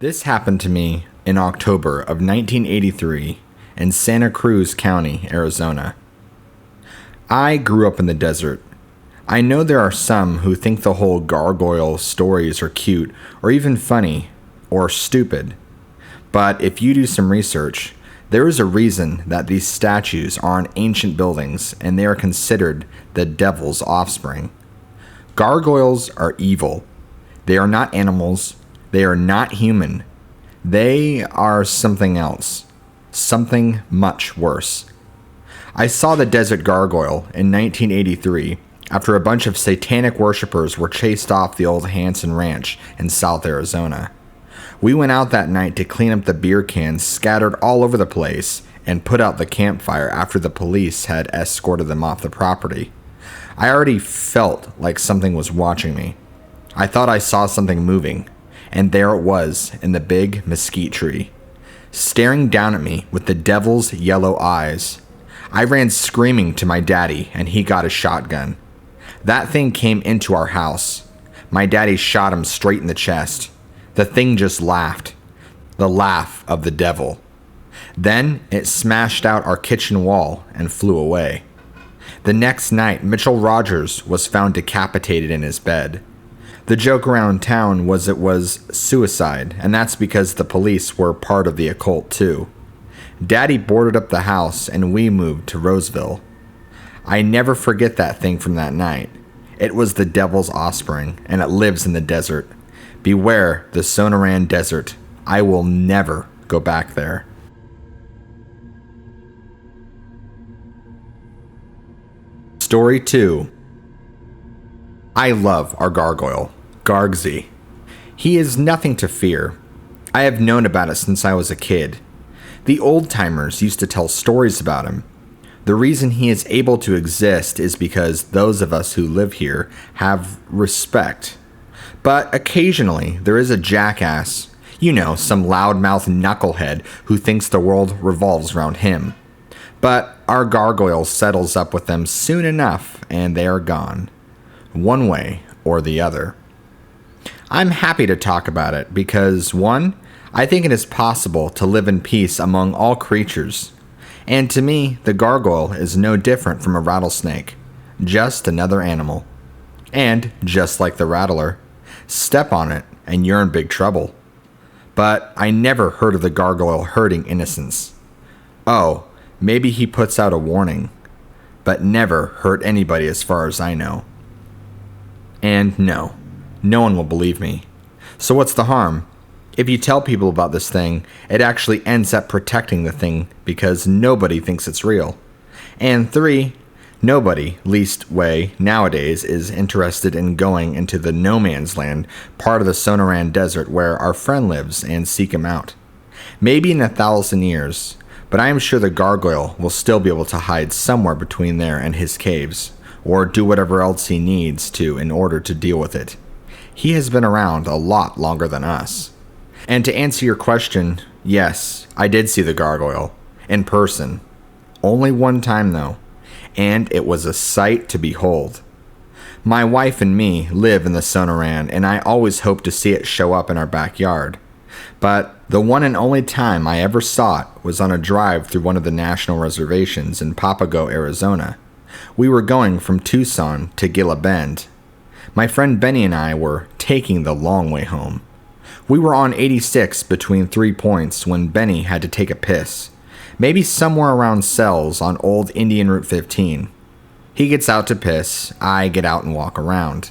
This happened to me in October of 1983 in Santa Cruz County, Arizona. I grew up in the desert. I know there are some who think the whole gargoyle stories are cute or even funny or stupid. But if you do some research, there is a reason that these statues are on ancient buildings and they are considered the devil's offspring. Gargoyles are evil. They are not animals. They are not human. They are something else. Something much worse. I saw the Desert Gargoyle in 1983 after a bunch of satanic worshippers were chased off the old Hanson Ranch in South Arizona. We went out that night to clean up the beer cans scattered all over the place and put out the campfire after the police had escorted them off the property. I already felt like something was watching me. I thought I saw something moving, and there it was in the big mesquite tree, staring down at me with the devil's yellow eyes. I ran screaming to my daddy, and he got a shotgun. That thing came into our house. My daddy shot him straight in the chest. The thing just laughed. The laugh of the devil. Then it smashed out our kitchen wall and flew away. The next night, Mitchell Rogers was found decapitated in his bed. The joke around town was it was suicide, and that's because the police were part of the occult too. Daddy boarded up the house and we moved to Roseville. I never forget that thing from that night. It was the devil's offspring, and it lives in the desert. Beware the Sonoran Desert. I will never go back there. Story 2. I love our gargoyle, Gargsy. He is nothing to fear. I have known about it since I was a kid. The old-timers used to tell stories about him. The reason he is able to exist is because those of us who live here have respect. But occasionally, there is a jackass, some loudmouth knucklehead who thinks the world revolves around him. But our gargoyle settles up with them soon enough, and they are gone. One way or the other. I'm happy to talk about it because, 1, I think it is possible to live in peace among all creatures. And to me, the gargoyle is no different from a rattlesnake. Just another animal. And, just like the rattler, step on it and you're in big trouble. But I never heard of the gargoyle hurting innocents. Oh, maybe he puts out a warning. But never hurt anybody as far as I know. And no one will believe me. So what's the harm? If you tell people about this thing, it actually ends up protecting the thing because nobody thinks it's real. And 3, nobody, least way, nowadays is interested in going into the no man's land, part of the Sonoran Desert where our friend lives, and seek him out. Maybe in 1,000 years, but I am sure the gargoyle will still be able to hide somewhere between there and his caves, or do whatever else he needs to in order to deal with it. He has been around a lot longer than us. And to answer your question, yes, I did see the gargoyle, in person. Only one time though, and it was a sight to behold. My wife and me live in the Sonoran, and I always hope to see it show up in our backyard. But the one and only time I ever saw it was on a drive through one of the national reservations in Papago, Arizona. We were going from Tucson to Gila Bend. My friend Benny and I were taking the long way home. We were on 86 between 3 points when Benny had to take a piss. Maybe somewhere around Cells on old Indian Route 15. He gets out to piss, I get out and walk around.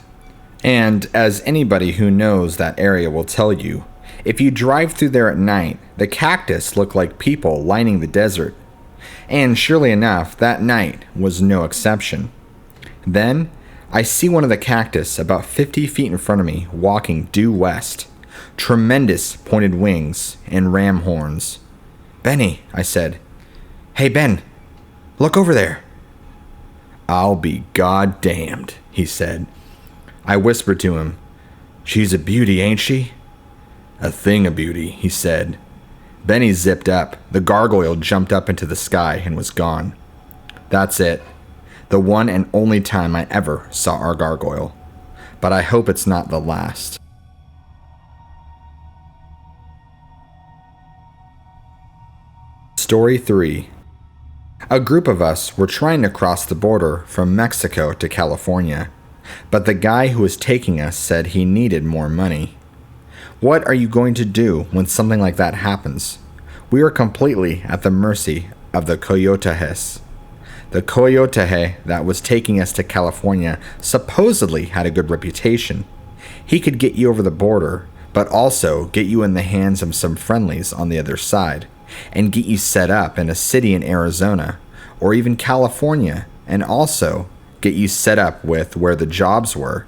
And as anybody who knows that area will tell you, if you drive through there at night, the cactus look like people lining the desert. And surely enough, that night was no exception. Then, I see one of the cactus about 50 feet in front of me walking due west. Tremendous pointed wings and ram horns. "Benny," I said. "Hey, Ben, look over there." "I'll be goddamned," he said. I whispered to him, "She's a beauty, ain't she?" "A thing of beauty," he said. Benny zipped up. The gargoyle jumped up into the sky and was gone. That's it. The one and only time I ever saw our gargoyle. But I hope it's not the last. Story 3. A group of us were trying to cross the border from Mexico to California, but the guy who was taking us said he needed more money. What are you going to do when something like that happens? We were completely at the mercy of the Coyotes. The Coyote that was taking us to California supposedly had a good reputation. He could get you over the border, but also get you in the hands of some friendlies on the other side, and get you set up in a city in Arizona, or even California, and also get you set up with where the jobs were.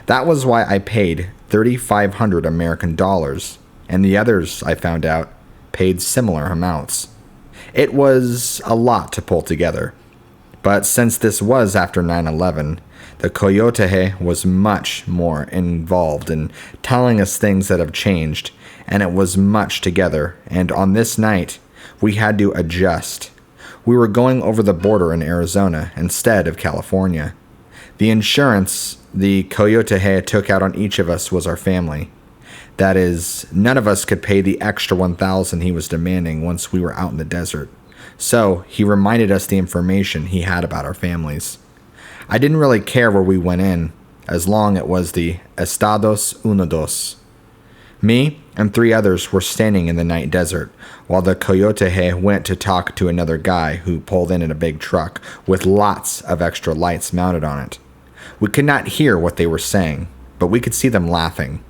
That was why I paid 3,500 American dollars, and the others, I found out, paid similar amounts. It was a lot to pull together, but since this was after 9/11, the Coyote was much more involved in telling us things that have changed, and it was much together, and on this night, we had to adjust. We were going over the border in Arizona instead of California. The insurance the Coyote took out on each of us was our family. That is, none of us could pay the extra $1,000 he was demanding once we were out in the desert. So he reminded us the information he had about our families. I didn't really care where we went in, as long it was the Estados Unidos. Me and 3 others were standing in the night desert, while the Coyote went to talk to another guy who pulled in a big truck with lots of extra lights mounted on it. We could not hear what they were saying, but we could see them laughing.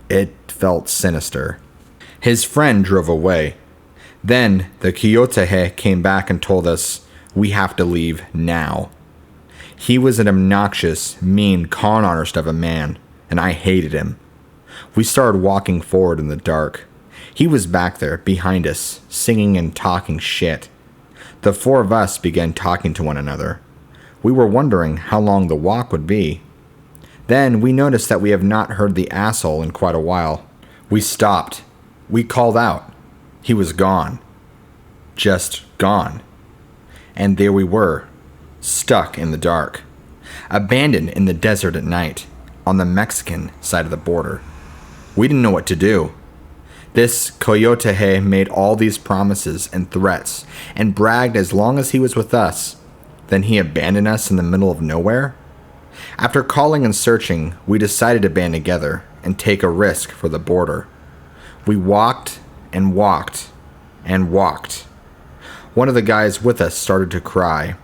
It felt sinister. His friend drove away. Then the Coyote came back and told us we have to leave now. He was an obnoxious, mean con artist of a man, and I hated him. We started walking forward in the dark. He was back there, behind us, singing and talking shit. The 4 of us began talking to one another. We were wondering how long the walk would be. Then we noticed that we have not heard the asshole in quite a while. We stopped. We called out. He was gone. Just gone. And there we were, stuck in the dark, abandoned in the desert at night, on the Mexican side of the border. We didn't know what to do. This Coyote made all these promises and threats, and bragged as long as he was with us. Then he abandoned us in the middle of nowhere? After calling and searching, we decided to band together and take a risk for the border. We walked and walked and walked. One of the guys with us started to cry.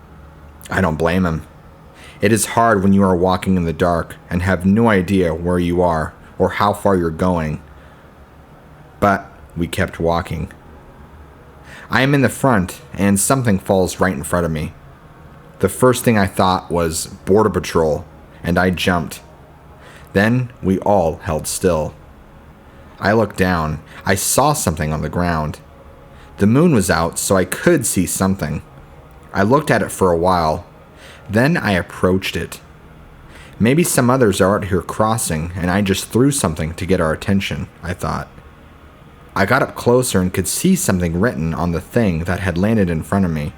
I don't blame him. It is hard when you are walking in the dark and have no idea where you are or how far you're going. But we kept walking. I am in the front and something falls right in front of me. The first thing I thought was Border Patrol, and I jumped. Then we all held still. I looked down. I saw something on the ground. The moon was out, so I could see something. I looked at it for a while. Then I approached it. Maybe some others are out here crossing, and I just threw something to get our attention, I thought. I got up closer and could see something written on the thing that had landed in front of me.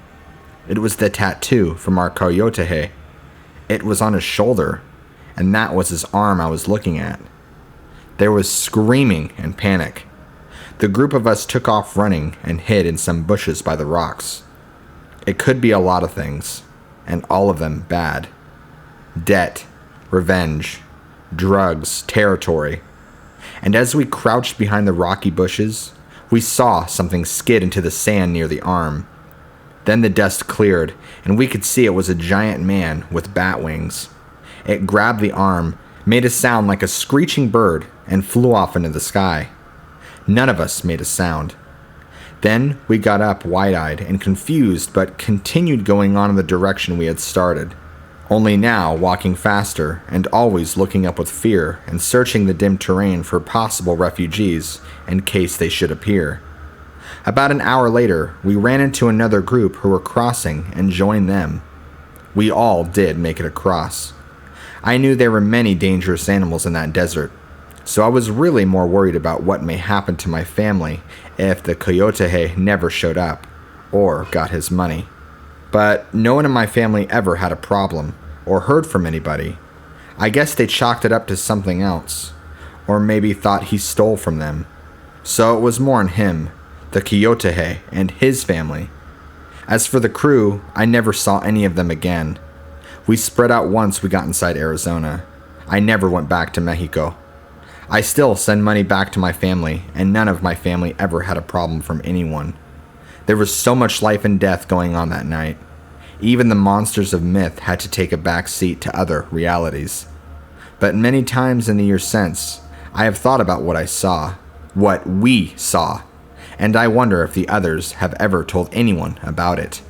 It was the tattoo from our Coyote. It was on his shoulder, and that was his arm I was looking at. There was screaming and panic. The group of us took off running and hid in some bushes by the rocks. It could be a lot of things, and all of them bad. Debt, revenge, drugs, territory. And as we crouched behind the rocky bushes, we saw something skid into the sand near the arm. Then the dust cleared, and we could see it was a giant man with bat wings. It grabbed the arm, made a sound like a screeching bird, and flew off into the sky. None of us made a sound. Then we got up wide-eyed and confused, but continued going on in the direction we had started. Only now walking faster and always looking up with fear and searching the dim terrain for possible refugees in case they should appear. About an hour later, we ran into another group who were crossing and joined them. We all did make it across. I knew there were many dangerous animals in that desert, so I was really more worried about what may happen to my family if the Coyote never showed up or got his money. But no one in my family ever had a problem or heard from anybody. I guess they chalked it up to something else, or maybe thought he stole from them. So it was more on him the Coyote and his family. As for the crew, I never saw any of them again. We spread out once we got inside Arizona. I never went back to Mexico. I still send money back to my family, and none of my family ever had a problem from anyone. There was so much life and death going on that night. Even the monsters of myth had to take a back seat to other realities. But many times in the years since, I have thought about what I saw, what we saw, and I wonder if the others have ever told anyone about it.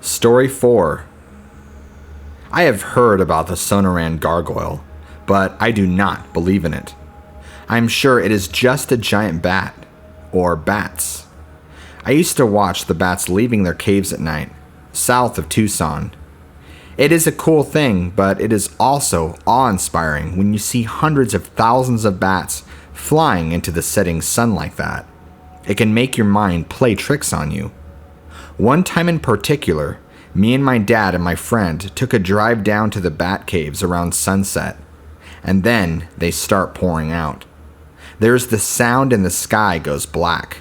Story 4. I have heard about the Sonoran Gargoyle, but I do not believe in it. I am sure it is just a giant bat, or bats. I used to watch the bats leaving their caves at night, south of Tucson. It is a cool thing, but it is also awe-inspiring when you see hundreds of thousands of bats flying into the setting sun like that. It can make your mind play tricks on you. One time in particular, me and my dad and my friend took a drive down to the bat caves around sunset, and then they start pouring out. There's the sound and the sky goes black.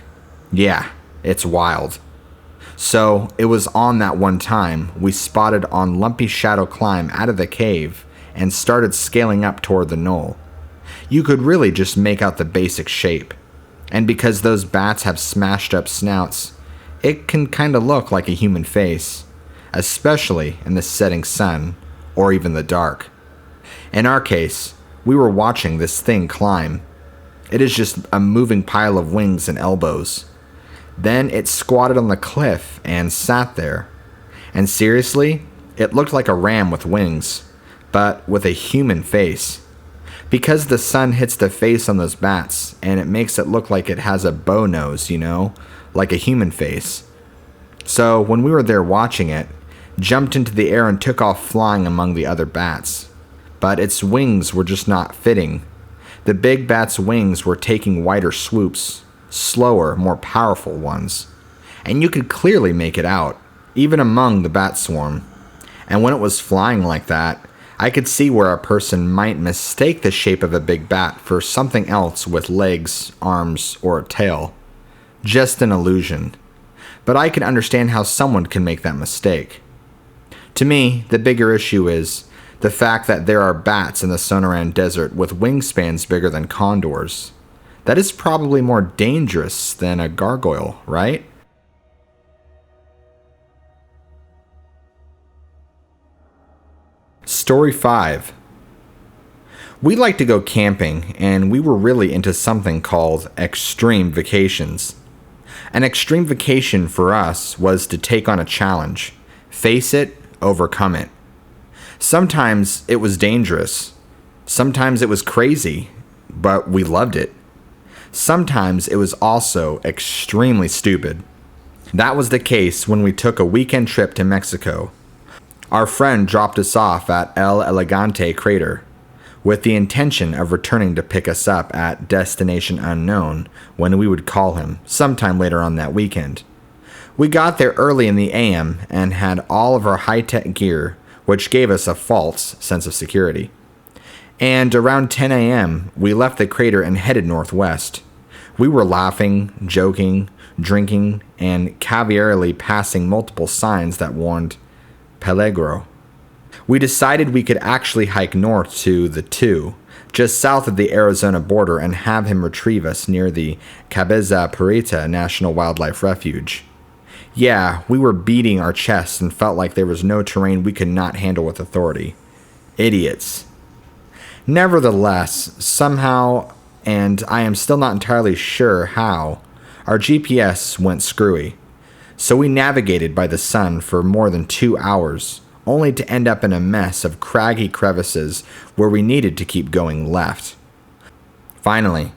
Yeah, it's wild. So, it was on that one time we spotted on Lumpy Shadow climb out of the cave and started scaling up toward the knoll. You could really just make out the basic shape. And because those bats have smashed up snouts, it can kinda look like a human face, especially in the setting sun or even the dark. In our case, we were watching this thing climb. It is just a moving pile of wings and elbows. Then it squatted on the cliff and sat there. And seriously, it looked like a ram with wings, but with a human face. Because the sun hits the face on those bats, and it makes it look like it has a bow nose, like a human face. So when we were there watching it, jumped into the air and took off flying among the other bats. But its wings were just not fitting. The big bat's wings were taking wider swoops, slower, more powerful ones. And you could clearly make it out, even among the bat swarm. And when it was flying like that, I could see where a person might mistake the shape of a big bat for something else with legs, arms, or a tail. Just an illusion. But I can understand how someone can make that mistake. To me, the bigger issue is the fact that there are bats in the Sonoran Desert with wingspans bigger than condors. That is probably more dangerous than a gargoyle, right? Story 5. We like to go camping, and we were really into something called extreme vacations. An extreme vacation for us was to take on a challenge, face it, overcome it. Sometimes it was dangerous. Sometimes it was crazy, but we loved it. Sometimes it was also extremely stupid. That was the case when we took a weekend trip to Mexico. Our friend dropped us off at El Elegante Crater, with the intention of returning to pick us up at Destination Unknown when we would call him sometime later on that weekend. We got there early in the AM and had all of our high-tech gear, which gave us a false sense of security. And around 10 a.m., we left the crater and headed northwest. We were laughing, joking, drinking, and cavalierly passing multiple signs that warned Peligro. We decided we could actually hike north to the 2, just south of the Arizona border, and have him retrieve us near the Cabeza Perita National Wildlife Refuge. Yeah, we were beating our chests and felt like there was no terrain we could not handle with authority. Idiots. Nevertheless, somehow, and I am still not entirely sure how, our GPS went screwy. So we navigated by the sun for more than 2 hours, only to end up in a mess of craggy crevices where we needed to keep going left. Finally,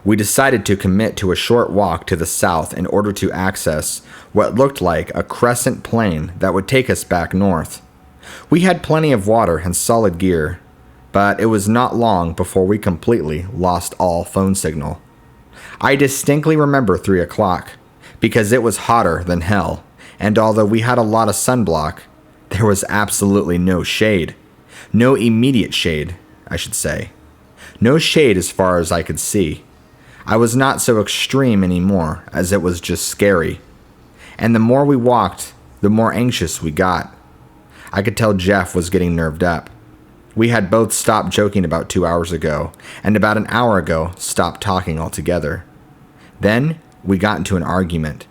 we decided to commit to a short walk to the south in order to access what looked like a crescent plain that would take us back north. We had plenty of water and solid gear, but it was not long before we completely lost all phone signal. I distinctly remember 3 o'clock, because it was hotter than hell, and although we had a lot of sunblock, there was absolutely no shade. No immediate shade, I should say. No shade as far as I could see. I was not so extreme anymore, as it was just scary. And the more we walked, the more anxious we got. I could tell Jeff was getting nerved up. We had both stopped joking about 2 hours ago, and about an hour ago stopped talking altogether. Then we got into an argument.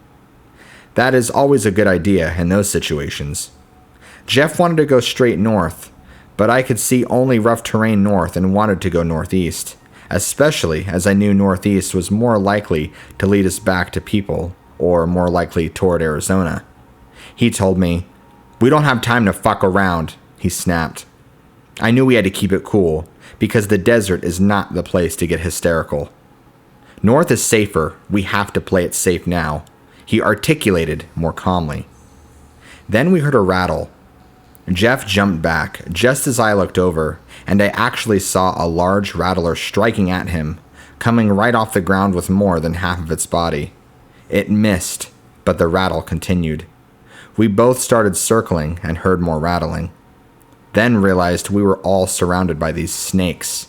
That is always a good idea in those situations. Jeff wanted to go straight north, but I could see only rough terrain north and wanted to go northeast, especially as I knew northeast was more likely to lead us back to people, or more likely toward Arizona. He told me, "We don't have time to fuck around," he snapped. I knew we had to keep it cool, because the desert is not the place to get hysterical. North is safer, we have to play it safe now, he articulated more calmly. Then we heard a rattle. Jeff jumped back just as I looked over, and I actually saw a large rattler striking at him, coming right off the ground with more than half of its body. It missed, but the rattle continued. We both started circling and heard more rattling. Then realized we were all surrounded by these snakes.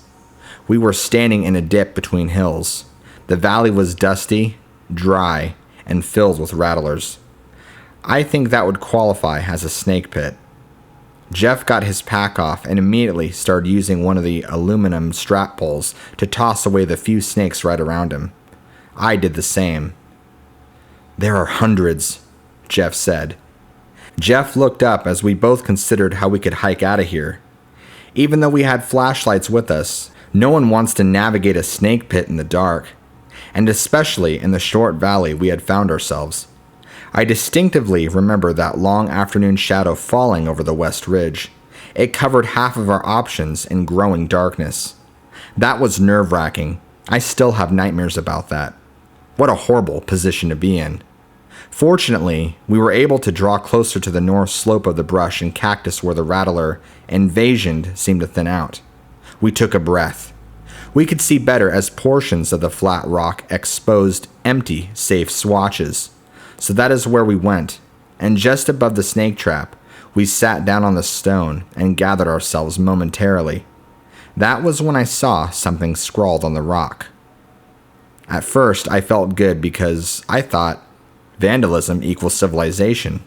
We were standing in a dip between hills. The valley was dusty, dry, and filled with rattlers. I think that would qualify as a snake pit. Jeff got his pack off and immediately started using one of the aluminum strap poles to toss away the few snakes right around him. I did the same. "There are hundreds," Jeff said. Jeff looked up as we both considered how we could hike out of here. Even though we had flashlights with us, no one wants to navigate a snake pit in the dark, and especially in the short valley we had found ourselves. I distinctively remember that long afternoon shadow falling over the west ridge. It covered half of our options in growing darkness. That was nerve-wracking. I still have nightmares about that. What a horrible position to be in. Fortunately, we were able to draw closer to the north slope of the brush and cactus where the rattler invasion seemed to thin out. We took a breath. We could see better as portions of the flat rock exposed empty, safe swatches. So that is where we went, and just above the snake trap, we sat down on the stone and gathered ourselves momentarily. That was when I saw something scrawled on the rock. At first, I felt good because I thought vandalism equals civilization,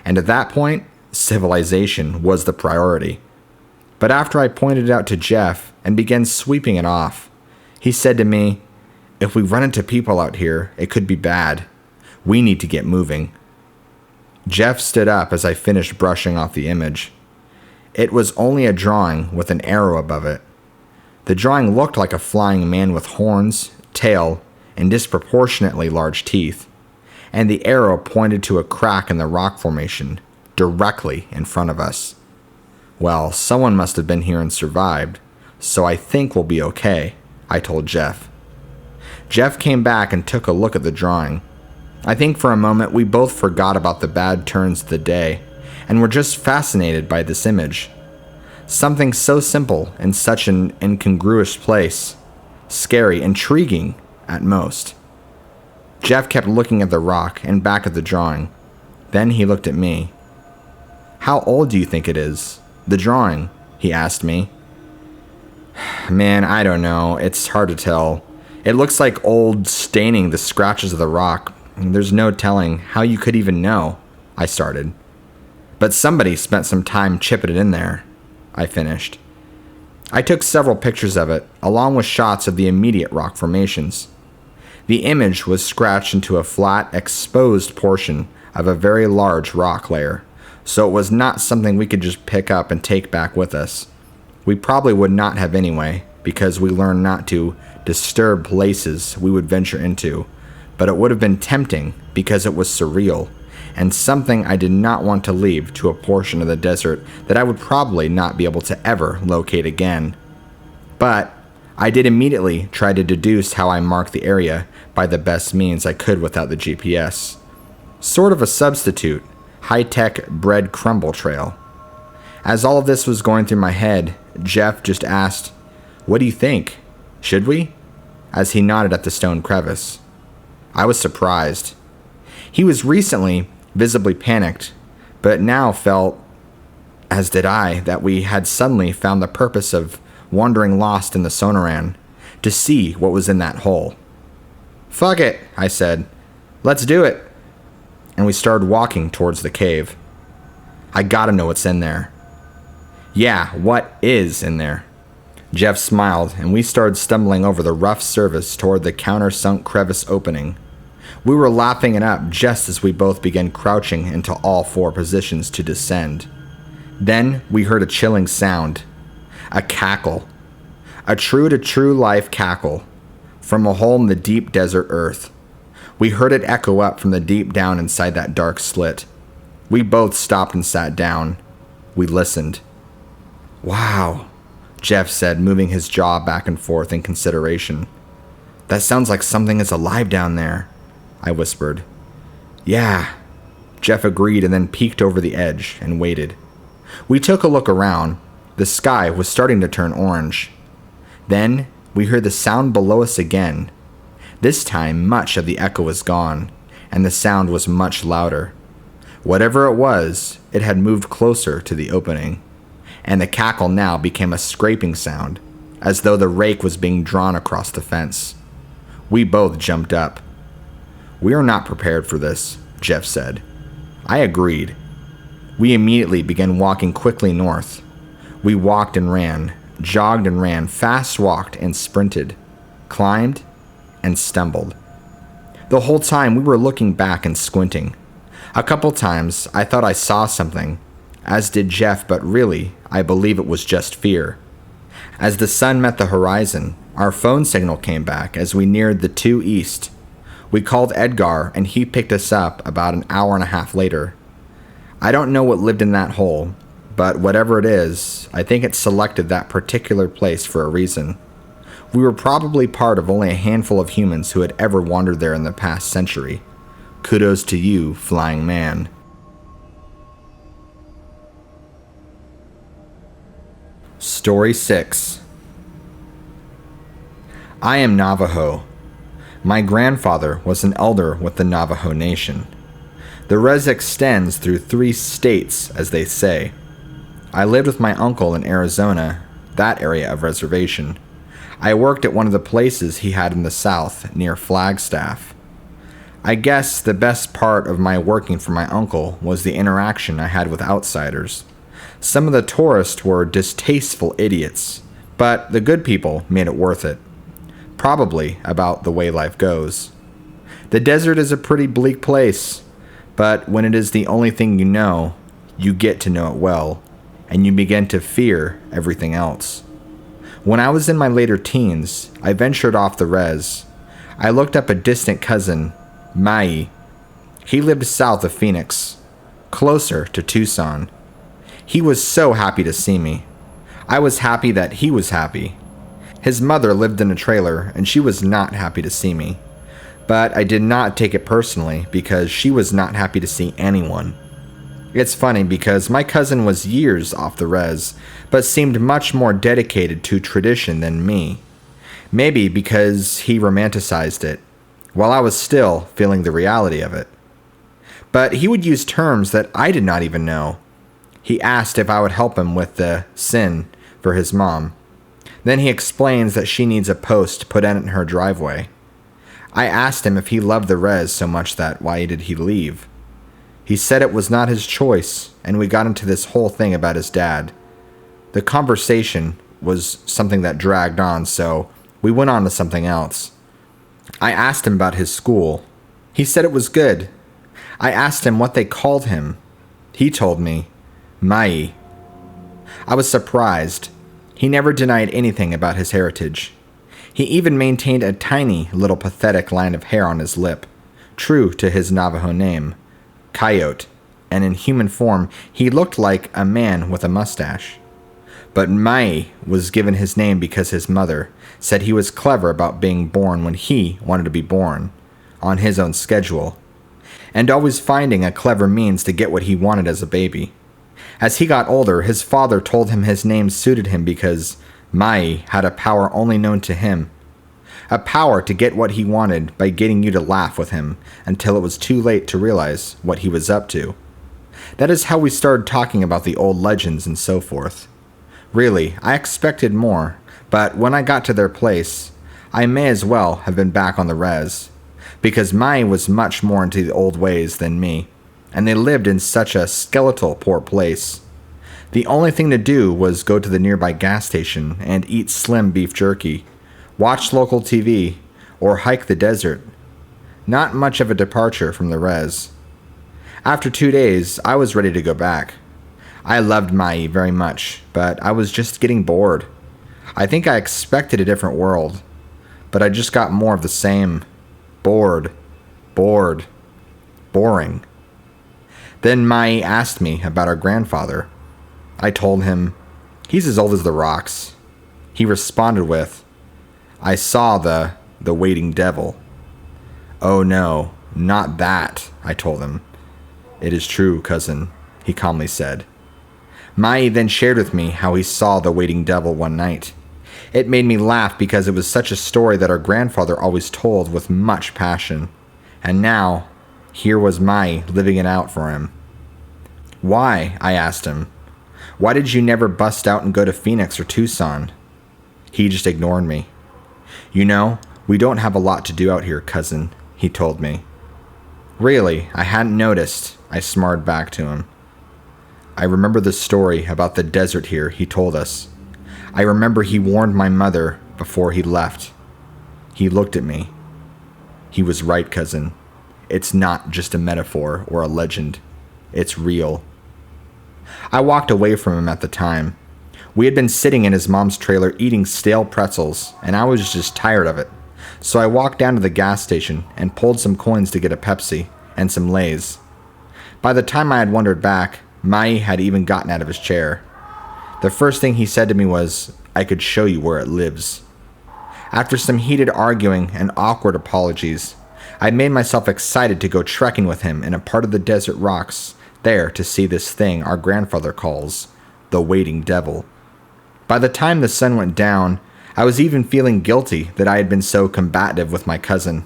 and at that point, civilization was the priority. But after I pointed it out to Jeff and began sweeping it off, he said to me, "If we run into people out here, it could be bad. We need to get moving." Jeff stood up as I finished brushing off the image. It was only a drawing with an arrow above it. The drawing looked like a flying man with horns, tail, and disproportionately large teeth, and the arrow pointed to a crack in the rock formation, directly in front of us. Well, someone must have been here and survived, so I think we'll be okay, I told Jeff. Jeff came back and took a look at the drawing. I think for a moment we both forgot about the bad turns of the day, and were just fascinated by this image. Something so simple in such an incongruous place. Scary, intriguing, at most. Jeff kept looking at the rock and back at the drawing. Then he looked at me. "How old do you think it is? The drawing?" he asked me. "Man, I don't know. It's hard to tell. It looks like old staining the scratches of the rock. There's no telling how you could even know," I started. "But somebody spent some time chipping it in there," I finished. I took several pictures of it, along with shots of the immediate rock formations. The image was scratched into a flat, exposed portion of a very large rock layer, so it was not something we could just pick up and take back with us. We probably would not have anyway, because we learned not to disturb places we would venture into, but it would have been tempting because it was surreal, and something I did not want to leave to a portion of the desert that I would probably not be able to ever locate again. But I did immediately try to deduce how I marked the area by the best means I could without the GPS. Sort of a substitute, high-tech bread crumble trail. As all of this was going through my head, Jeff just asked, "What do you think? Should we?" as he nodded at the stone crevice. I was surprised. He was recently visibly panicked, but now felt, as did I, that we had suddenly found the purpose of wandering lost in the Sonoran, to see what was in that hole. "Fuck it," I said. "Let's do it." And we started walking towards the cave. "I gotta know what's in there." "Yeah, what is in there?" Jeff smiled, and we started stumbling over the rough surface toward the countersunk crevice opening. We were lapping it up just as we both began crouching into all four positions to descend. Then we heard a chilling sound. A cackle. A true-to-true life cackle. From a hole in the deep desert earth. We heard it echo up from the deep down inside that dark slit. We both stopped and sat down. We listened. "Wow," Jeff said, moving his jaw back and forth in consideration. "That sounds like something is alive down there," I whispered. "Yeah," Jeff agreed and then peeked over the edge and waited. We took a look around. The sky was starting to turn orange. Then we heard the sound below us again. This time much of the echo was gone, and the sound was much louder. Whatever it was, it had moved closer to the opening, and the cackle now became a scraping sound, as though the rake was being drawn across the fence. We both jumped up. "We are not prepared for this," Jeff said. I agreed. We immediately began walking quickly north. We walked and ran, jogged and ran, fast walked and sprinted, climbed and stumbled. The whole time we were looking back and squinting. A couple times I thought I saw something, as did Jeff, but really, I believe it was just fear. As the sun met the horizon, our phone signal came back as we neared the 2 East. We called Edgar, and he picked us up about an hour and a half later. I don't know what lived in that hole, but whatever it is, I think it selected that particular place for a reason. We were probably part of only a handful of humans who had ever wandered there in the past century. Kudos to you, flying man. Story 6. I am Navajo. My grandfather was an elder with the Navajo Nation. The res extends through 3 states, as they say. I lived with my uncle in Arizona, that area of reservation. I worked at one of the places he had in the south, near Flagstaff. I guess the best part of my working for my uncle was the interaction I had with outsiders. Some of the tourists were distasteful idiots, but the good people made it worth it. Probably about the way life goes. The desert is a pretty bleak place, but when it is the only thing you know, you get to know it well, and you begin to fear everything else. When I was in my later teens, I ventured off the res. I looked up a distant cousin, Mai. He lived south of Phoenix, closer to Tucson. He was so happy to see me. I was happy that he was happy. His mother lived in a trailer, and she was not happy to see me. But I did not take it personally because she was not happy to see anyone. It's funny because my cousin was years off the res, but seemed much more dedicated to tradition than me. Maybe because he romanticized it, while I was still feeling the reality of it. But he would use terms that I did not even know. He asked if I would help him with the sin for his mom. Then he explains that she needs a post put in her driveway. I asked him if he loved the res so much that why did he leave? He said it was not his choice, and we got into this whole thing about his dad. The conversation was something that dragged on, so we went on to something else. I asked him about his school. He said it was good. I asked him what they called him. He told me, Mai. I was surprised. He never denied anything about his heritage. He even maintained a tiny little pathetic line of hair on his lip, true to his Navajo name, Coyote, and in human form he looked like a man with a mustache. But Mai was given his name because his mother said he was clever about being born when he wanted to be born, on his own schedule, and always finding a clever means to get what he wanted as a baby. As he got older, his father told him his name suited him because Mai had a power only known to him. A power to get what he wanted by getting you to laugh with him until it was too late to realize what he was up to. That is how we started talking about the old legends and so forth. Really, I expected more, But when I got to their place, I may as well have been back on the res, because Mai was much more into the old ways than me, and they lived in such a skeletal poor place. The only thing to do was go to the nearby gas station and eat slim beef jerky, watch local TV, or hike the desert. Not much of a departure from the res. After 2 days, I was ready to go back. I loved Mai very much, but I was just getting bored. I think I expected a different world, but I just got more of the same. Bored. Boring. Then Mai asked me about our grandfather. I told him, he's as old as the rocks. He responded with, I saw the waiting devil. Oh no, not that, I told him. It is true, cousin, he calmly said. Mai then shared with me how he saw the waiting devil one night. It made me laugh because it was such a story that our grandfather always told with much passion. And now, here was Mai living it out for him. Why? I asked him. Why did you never bust out and go to Phoenix or Tucson? He just ignored me. You know, we don't have a lot to do out here, cousin, he told me. Really, I hadn't noticed, I smarted back to him. I remember the story about the desert here he told us. I remember he warned my mother before he left. He looked at me. He was right, cousin. It's not just a metaphor or a legend. It's real. I walked away from him at the time. We had been sitting in his mom's trailer eating stale pretzels, and I was just tired of it. So I walked down to the gas station and pulled some coins to get a Pepsi and some Lays. By the time I had wandered back, Mai had even gotten out of his chair. The first thing he said to me was, I could show you where it lives. After some heated arguing and awkward apologies, I made myself excited to go trekking with him in a part of the desert rocks, there to see this thing our grandfather calls the waiting devil. By the time the sun went down, I was even feeling guilty that I had been so combative with my cousin.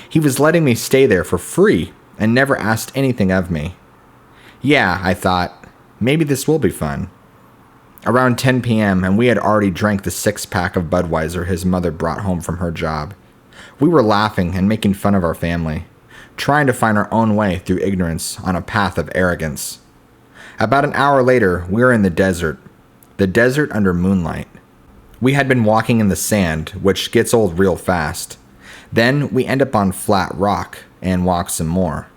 He was letting me stay there for free and never asked anything of me. Yeah, I thought, maybe this will be fun. Around 10 p.m., and we had already drank the 6-pack of Budweiser his mother brought home from her job. We were laughing and making fun of our family, trying to find our own way through ignorance on a path of arrogance. About an hour later, we were in the desert under moonlight. We had been walking in the sand, which gets old real fast. Then we end up on flat rock and walk some more.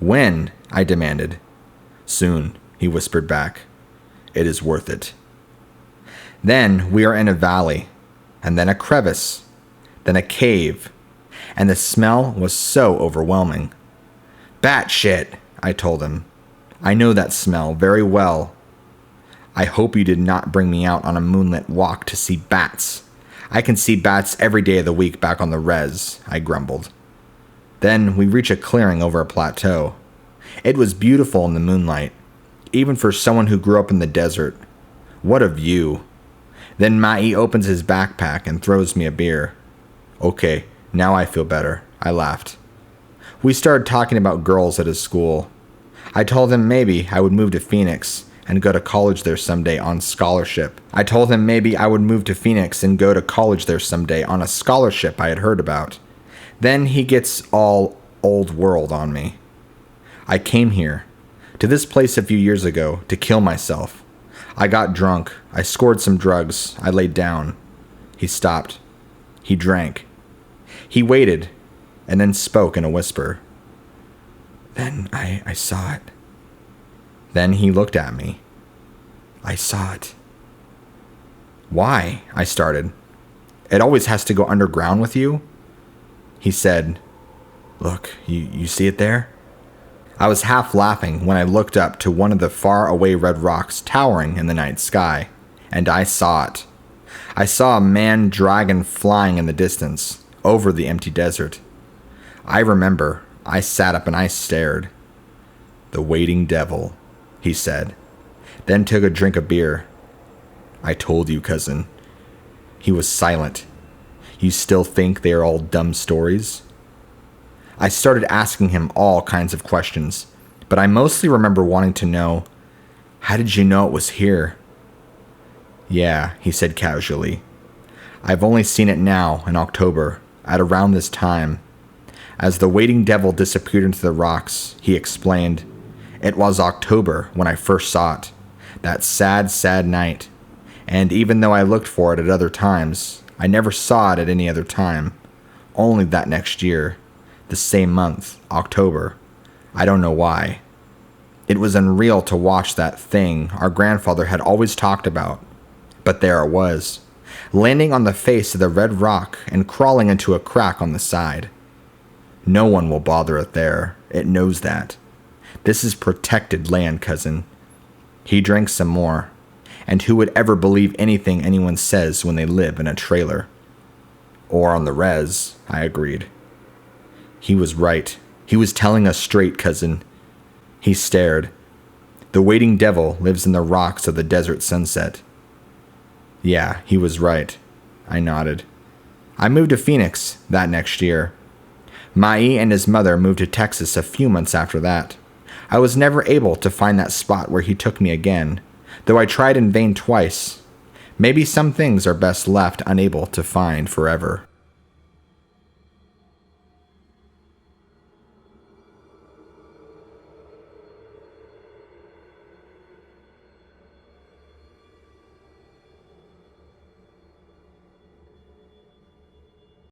When? I demanded. Soon, he whispered back. It is worth it. Then we are in a valley, and then a crevice, then a cave, and the smell was so overwhelming. Bat shit, I told him. I know that smell very well. I hope you did not bring me out on a moonlit walk to see bats. I can see bats every day of the week back on the res, I grumbled. Then we reach a clearing over a plateau. It was beautiful in the moonlight, even for someone who grew up in the desert. What a view. Then Mai opens his backpack and throws me a beer. Okay, now I feel better, I laughed. We started talking about girls at his school. I told him maybe I would move to Phoenix and go to college there someday on scholarship. I had heard about. Then he gets all old world on me. I came here, to this place a few years ago, to kill myself. I got drunk. I scored some drugs. I laid down. He stopped. He drank. He waited, and then spoke in a whisper. Then I saw it. Then he looked at me. I saw it. Why? I started. It always has to go underground with you? He said, Look, you see it there? I was half laughing when I looked up to one of the far-away red rocks towering in the night sky, and I saw it. I saw a man-dragon flying in the distance, over the empty desert. I remember I sat up and I stared. The waiting devil, he said, then took a drink of beer. I told you, cousin. He was silent. You still think they are all dumb stories? I started asking him all kinds of questions, but I mostly remember wanting to know, how did you know it was here? Yeah, he said casually. I've only seen it now in October, at around this time. As the waiting devil disappeared into the rocks, he explained, "It was October when I first saw it. That sad, sad night. And even though I looked for it at other times, I never saw it at any other time. Only that next year. The same month, October. I don't know why. It was unreal to watch that thing our grandfather had always talked about. But there it was, landing on the face of the red rock and crawling into a crack on the side. No one will bother it there. It knows that. This is protected land, cousin." He drank some more. And who would ever believe anything anyone says when they live in a trailer? "Or on the res," I agreed. He was right. He was telling us straight, cousin. He stared. "The waiting devil lives in the rocks of the desert sunset." Yeah, he was right. I nodded. I moved to Phoenix that next year. Mai and his mother moved to Texas a few months after that. I was never able to find that spot where he took me again, though I tried in vain twice. Maybe some things are best left unable to find forever.